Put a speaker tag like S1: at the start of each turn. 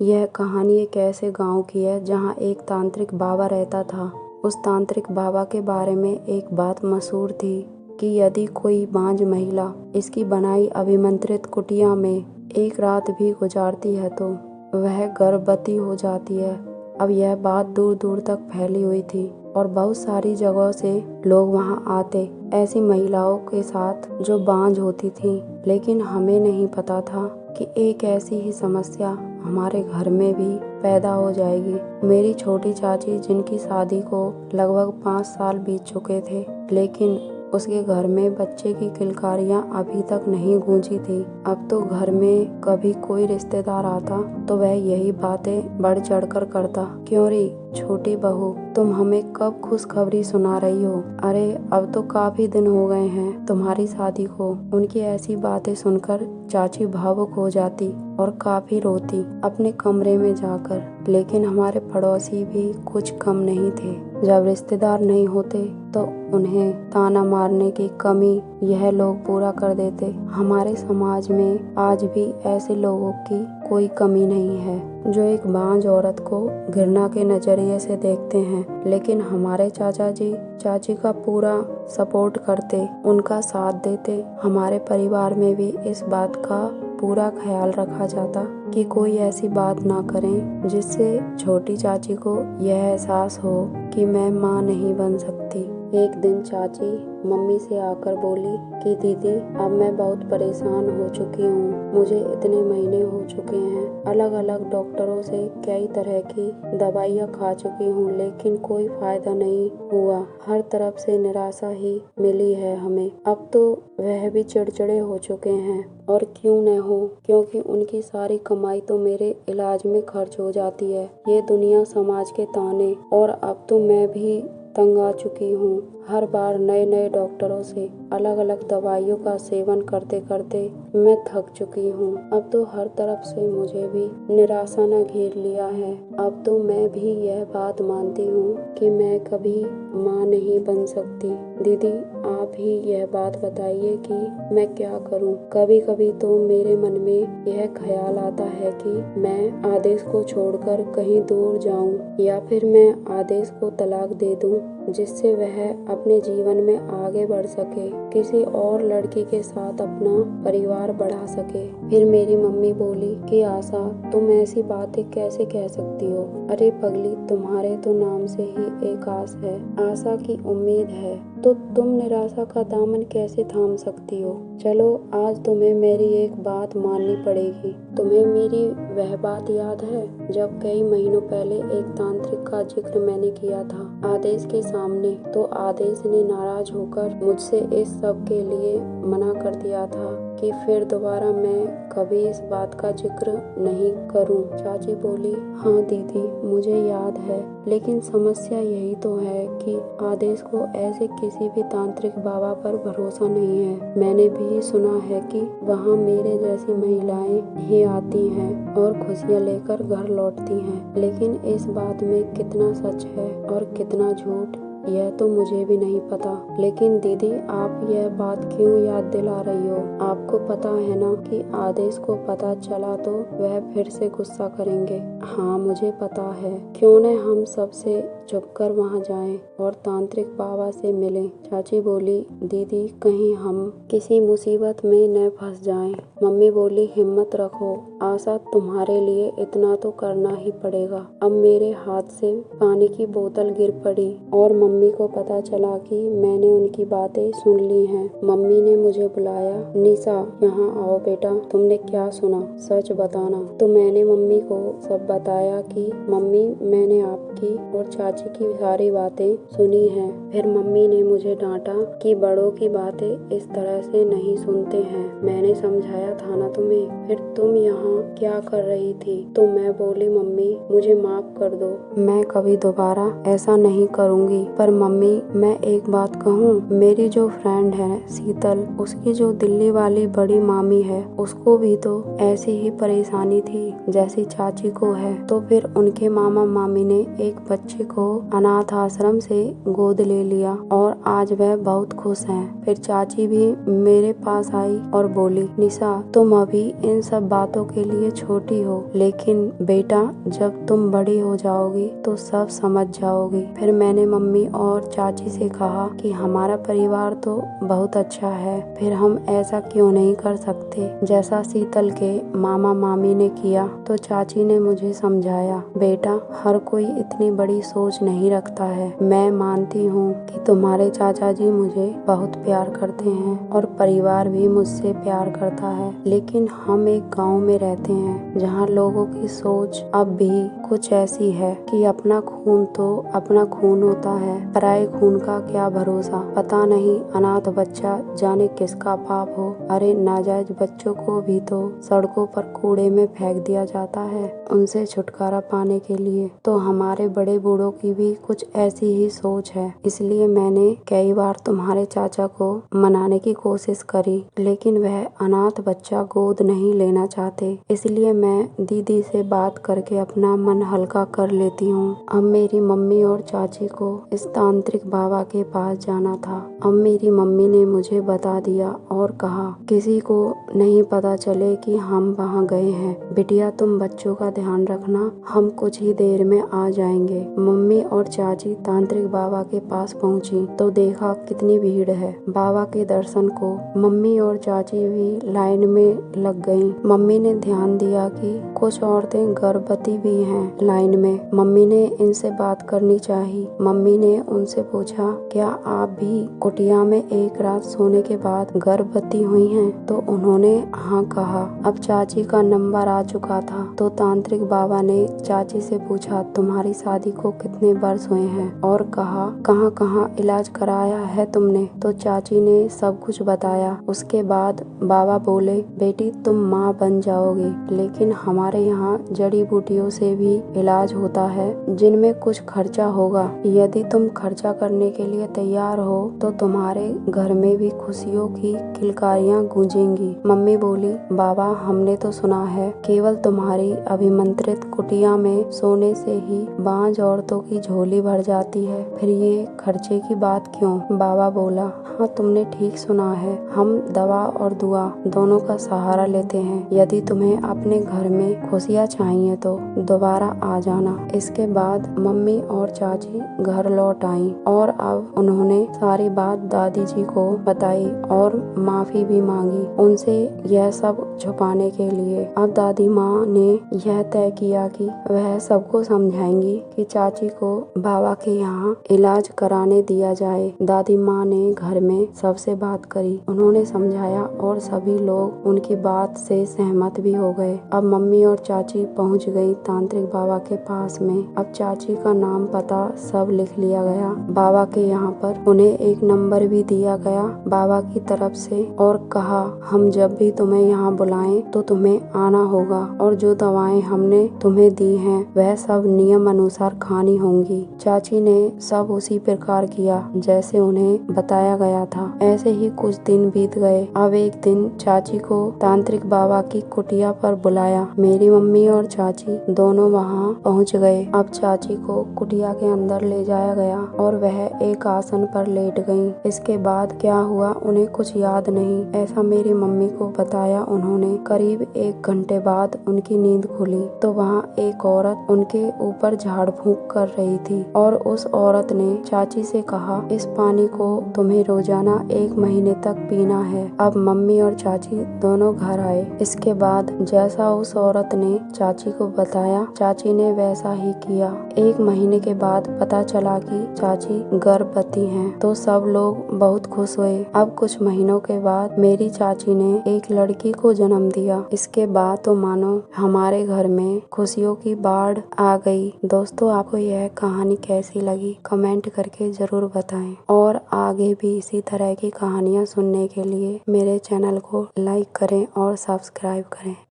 S1: यह कहानी एक ऐसे गांव की है जहां एक तांत्रिक बाबा रहता था। उस तांत्रिक बाबा के बारे में एक बात मशहूर थी कि यदि कोई बांझ महिला इसकी बनाई अभिमंत्रित कुटिया में एक रात भी गुजारती है तो वह गर्भवती हो जाती है। अब यह बात दूर दूर तक फैली हुई थी और बहुत सारी जगहों से लोग वहां आते ऐसी महिलाओं के साथ जो बांझ होती थीं। लेकिन हमें नहीं पता था कि एक ऐसी ही समस्या हमारे घर में भी पैदा हो जाएगी। मेरी छोटी चाची, जिनकी शादी को लगभग 5 साल बीत चुके थे, लेकिन उसके घर में बच्चे की किलकारियां अभी तक नहीं गूंजी थी। अब तो घर में कभी कोई रिश्तेदार आता तो वह यही बातें बढ़ चढ़कर करता, क्यों रे छोटी बहू, तुम हमें कब खुशखबरी सुना रही हो? अरे अब तो काफी दिन हो गए हैं तुम्हारी शादी को। उनकी ऐसी बातें सुनकर चाची भावुक हो जाती और काफी रोती अपने कमरे में जाकर। लेकिन हमारे पड़ोसी भी कुछ कम नहीं थे। जब रिश्तेदार नहीं होते तो उन्हें ताना मारने की कमी यह लोग पूरा कर देते। हमारे समाज में आज भी ऐसे लोगों की कोई कमी नहीं है जो एक बांझ औरत को घृणा के नजरिए से देखते हैं। लेकिन हमारे चाचा जी चाची का पूरा सपोर्ट करते, उनका साथ देते। हमारे परिवार में भी इस बात का पूरा ख्याल रखा जाता कि कोई ऐसी बात ना करें जिससे छोटी चाची को यह एहसास हो कि मैं माँ नहीं बन सकती। एक दिन चाची मम्मी से आकर बोली कि दीदी, अब मैं बहुत परेशान हो चुकी हूँ। मुझे इतने महीने हो चुके हैं, अलग अलग डॉक्टरों से कई तरह की दवाइयाँ खा चुकी हूँ, लेकिन कोई फायदा नहीं हुआ। हर तरफ से निराशा ही मिली है हमें। अब तो वह भी चिड़चिड़े हो चुके हैं, और क्यों न हो, क्योंकि उनकी सारी कमाई तो मेरे इलाज में खर्च हो जाती है। ये दुनिया, समाज के ताने, और अब तो मैं भी तंग आ चुकी हूँ। हर बार नए नए डॉक्टरों से अलग अलग दवाइयों का सेवन करते करते मैं थक चुकी हूँ। अब तो हर तरफ से मुझे भी निराशा ने घेर लिया है। अब तो मैं भी यह बात मानती हूँ कि मैं कभी माँ नहीं बन सकती। दीदी, आप ही यह बात बताइए कि मैं क्या करूँ? कभी कभी तो मेरे मन में यह ख्याल आता है कि मैं आदेश को छोड़कर कहीं दूर जाऊँ, या फिर मैं आदेश को तलाक दे दूँ, जिससे वह अपने जीवन में आगे बढ़ सके, किसी और लड़की के साथ अपना परिवार बढ़ा सके। फिर मेरी मम्मी बोली कि आशा, तुम ऐसी बातें कैसे कह सकती हो? अरे पगली, तुम्हारे तो नाम से ही एक आस है, आशा की उम्मीद है, तो तुम निराशा का दामन कैसे थाम सकती हो? चलो, आज तुम्हें मेरी एक बात माननी पड़ेगी। तुम्हें मेरी वह बात याद है जब कई महीनों पहले एक तांत्रिक का जिक्र मैंने किया था आदेश के सामने? तो आदेश ने नाराज होकर मुझसे इस सब के लिए मना कर दिया था कि फिर दोबारा मैं कभी इस बात का जिक्र नहीं करूं। चाची बोली, हाँ दीदी, मुझे याद है, लेकिन समस्या यही तो है कि आदेश को ऐसे किसी भी तांत्रिक बाबा पर भरोसा नहीं है। मैंने भी सुना है कि वहाँ मेरे जैसी महिलाएं ही आती हैं और खुशियाँ लेकर घर लौटती हैं, लेकिन इस बात में कितना सच है और कितना झूठ, यह तो मुझे भी नहीं पता। लेकिन दीदी, आप यह बात क्यों याद दिला रही हो? आपको पता है ना कि आदेश को पता चला तो वह फिर से गुस्सा करेंगे। हाँ, मुझे पता है। क्यों न हम सबसे छुपकर वहाँ जाएं और तांत्रिक बाबा से मिलें? चाची बोली, दीदी, कहीं हम किसी मुसीबत में न फंस जाएं। मम्मी बोली, हिम्मत रखो आशा, तुम्हारे लिए इतना तो करना ही पड़ेगा। अब मेरे हाथ से पानी की बोतल गिर पड़ी और मम्मी को पता चला कि मैंने उनकी बातें सुन ली हैं। मम्मी ने मुझे बुलाया, निशा, यहाँ आओ बेटा, तुमने क्या सुना? सच बताना। तो मैंने मम्मी को सब बताया कि मम्मी, मैंने आपकी और चाची की सारी बातें सुनी हैं। फिर मम्मी ने मुझे डांटा कि बड़ों की बातें इस तरह से नहीं सुनते हैं। मैंने समझाया था ना तुम्हें, फिर तुम यहाँ क्या कर रही थी? तो मैं बोली, मम्मी, मुझे माफ कर दो, मैं कभी दोबारा ऐसा नहीं करूँगी। पर मम्मी मैं एक बात कहूँ, मेरी जो फ्रेंड है शीतल, उसकी जो दिल्ली वाली बड़ी मामी है उसको भी तो ऐसी ही परेशानी थी जैसी चाची को है। तो फिर उनके मामा मामी ने एक बच्चे को अनाथ आश्रम से गोद ले लिया और आज वह बहुत खुश हैं। फिर चाची भी मेरे पास आई और बोली, निशा तुम अभी इन सब बातों के लिए छोटी हो, लेकिन बेटा जब तुम बड़ी हो जाओगी तो सब समझ जाओगी। फिर मैंने मम्मी और चाची से कहा कि हमारा परिवार तो बहुत अच्छा है, फिर हम ऐसा क्यों नहीं कर सकते जैसा शीतल के मामा मामी ने किया। तो चाची ने मुझे समझाया, बेटा हर कोई इतनी बड़ी सोच नहीं रखता है। मैं मानती हूँ कि तुम्हारे चाचा जी मुझे बहुत प्यार करते हैं और परिवार भी मुझसे प्यार करता है, लेकिन हम एक गांव में रहते हैं जहाँ लोगों की सोच अब भी कुछ ऐसी है कि अपना खून तो अपना खून होता है, पराये खून का क्या भरोसा। पता नहीं अनाथ बच्चा जाने किसका पाप हो। अरे नाजायज बच्चों को भी तो सड़कों पर कूड़े में फेंक दिया जाता है उनसे छुटकारा पाने के लिए। तो हमारे बड़े बूढ़ों की भी कुछ ऐसी ही सोच है। इसलिए मैंने कई बार तुम्हारे चाचा को मनाने की कोशिश करी, लेकिन वह अनाथ बच्चा गोद नहीं लेना चाहते। इसलिए मैं दीदी से बात करके अपना मन हल्का कर लेती हूँ। अब मेरी मम्मी और चाची को इस तांत्रिक बाबा के पास जाना था। अब मेरी मम्मी ने मुझे बता दिया और कहा किसी को नहीं पता चले कि हम वहाँ गए हैं। बिटिया तुम बच्चों का ध्यान रखना, हम कुछ ही देर में आ जाएंगे। मम्मी और चाची तांत्रिक बाबा के पास पहुँची तो देखा कितनी भीड़ है। बाबा के दर्शन को मम्मी और चाची भी लाइन में लग गईं। मम्मी ने ध्यान दिया कि कुछ औरतें गर्भवती भी हैं लाइन में। मम्मी ने इनसे बात करनी चाहिए। मम्मी ने उनसे पूछा, क्या आप भी कुटिया में एक रात सोने के बाद गर्भवती हुई हैं? तो उन्होंने हाँ कहा। अब चाची का नंबर आ चुका था तो तांत्रिक बाबा ने चाची से पूछा, तुम्हारी शादी को कितने वर्ष हुए हैं? और कहा कहाँ कहाँ इलाज कराया है तुमने? तो चाची ने सब कुछ बताया। उसके बाद बाबा बोले, बेटी तुम माँ बन जाओगी, लेकिन हमारे यहाँ जड़ी बूटियों से भी इलाज होता है जिनमें कुछ खर्चा होगा। यदि तुम खर्चा करने के लिए तैयार हो तो तुम्हारे घर में भी खुशियों की किलकारियाँ गूंजेंगी। मम्मी बोली, बाबा हमने तो सुना है केवल तुम्हारी अभिमंत्रित कुटिया में सोने से ही बांझ औरतों की झोली भर जाती है, फिर ये खर्चे की बात क्यों? बाबा बोला, हाँ तुमने ठीक सुना है, हम दवा और दुआ दोनों का सहारा लेते हैं। यदि तुम्हें अपने घर में खुशियाँ चाहिए तो दोबारा आ जाना। इसके बाद मम्मी और चाची घर लौट आई और अब उन्होंने सारी बात दादी जी को बताई और माफी भी मांगी उनसे यह सब छुपाने के लिए। अब दादी माँ ने यह तय किया कि वह सबको समझाएंगी कि चाची को बाबा के यहाँ इलाज कराने दिया जाए। दादी माँ ने घर में सबसे बात करी, उन्होंने समझाया और सभी लोग उनकी बात से सहमत भी हो गए। अब मम्मी और चाची पहुँच गई तांत्रिक बाबा के पास में। अब चाची का नाम पता सब लिख लिया गया बाबा के यहाँ पर। उन्हें एक नंबर भी दिया गया बाबा की तरफ से और कहा, हम जब भी तुम्हें यहाँ बुलाएं तो तुम्हें आना होगा और जो दवाएं हमने तुम्हें दी हैं वह सब नियम अनुसार खानी होंगी। चाची ने सब उसी प्रकार किया जैसे उन्हें बताया गया था। ऐसे ही कुछ दिन बीत गए। अब एक दिन चाची को तांत्रिक बाबा की कुटिया पर बुलाया। मेरी मम्मी और चाची दोनों वहाँ पहुँच गए। अब चाची को कुटिया के अंदर ले जाया गया और वह एक आसन पर लेट गईं। इसके बाद क्या हुआ उन्हें कुछ याद नहीं, ऐसा मेरी मम्मी को बताया उन्होंने। करीब 1 घंटे बाद उनकी नींद खुली तो वहाँ एक औरत उनके ऊपर झाड़ फूंक कर रही थी और उस औरत ने चाची से कहा, इस पानी को तुम्हें रोजाना 1 महीने तक पीना है। अब मम्मी और चाची दोनों घर आए। इसके बाद जैसा उस औरत ने चाची को बताया चाची ने वैसा ही किया। 1 महीने के बाद पता चला कि चाची गर्भवती हैं तो सब लोग बहुत खुश हुए। अब कुछ महीनों के बाद मेरी चाची ने एक लड़की को जन्म दिया। इसके बाद तो मानो हमारे घर में खुशियों की बाढ़ आ गई। दोस्तों आपको यह कहानी कैसी लगी कमेंट करके जरूर बताएं और आगे भी इसी तरह की कहानियाँ सुनने के लिए मेरे चैनल को लाइक करें और सब्सक्राइब करें।